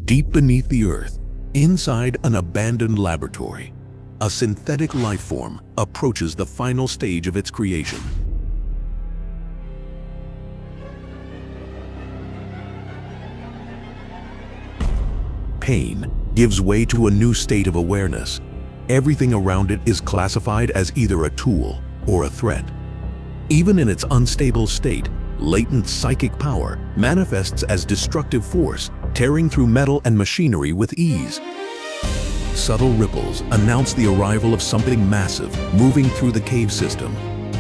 Deep beneath the earth, inside an abandoned laboratory, a synthetic life form approaches the final stage of its creation. Pain gives way to a new state of awareness. Everything around it is classified as either a tool or a threat. Even in its unstable state, latent psychic power manifests as destructive force, tearing through metal and machinery with ease. Subtle ripples announce the arrival of something massive moving through the cave system.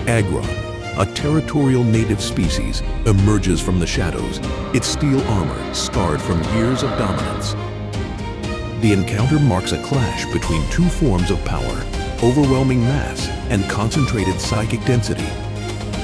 Aggron, a territorial native species, emerges from the shadows, its steel armor scarred from years of dominance. The encounter marks a clash between two forms of power, overwhelming mass and concentrated psychic density.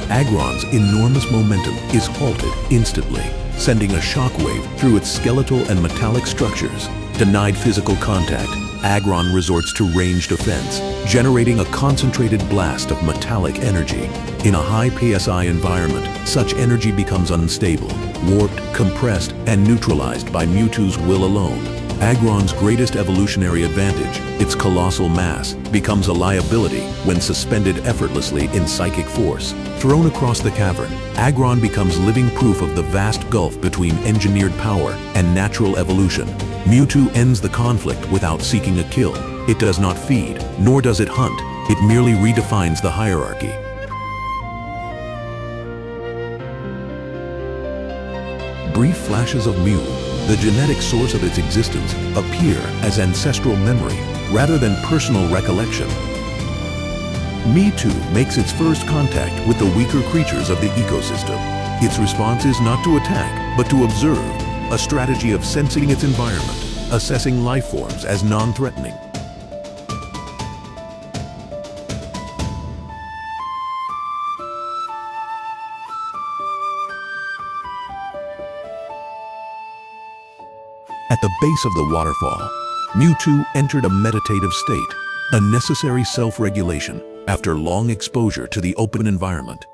Aggron's enormous momentum is halted instantly, sending a shockwave through its skeletal and metallic structures. Denied physical contact, Aggron resorts to ranged defense, generating a concentrated blast of metallic energy. In a high PSI environment, such energy becomes unstable, warped, compressed, and neutralized by Mewtwo's will alone. Aggron's greatest evolutionary advantage, its colossal mass, becomes a liability when suspended effortlessly in psychic force. Thrown across the cavern, Aggron becomes living proof of the vast gulf between engineered power and natural evolution. Mewtwo ends the conflict without seeking a kill. It does not feed, nor does it hunt. It merely redefines the hierarchy. Brief flashes of Mew, the genetic source of its existence, appear as ancestral memory rather than personal recollection. Mewtwo makes its first contact with the weaker creatures of the ecosystem. Its response is not to attack, but to observe, a strategy of sensing its environment, assessing life forms as non-threatening. At the base of the waterfall, Mewtwo entered a meditative state, a necessary self-regulation after long exposure to the open environment.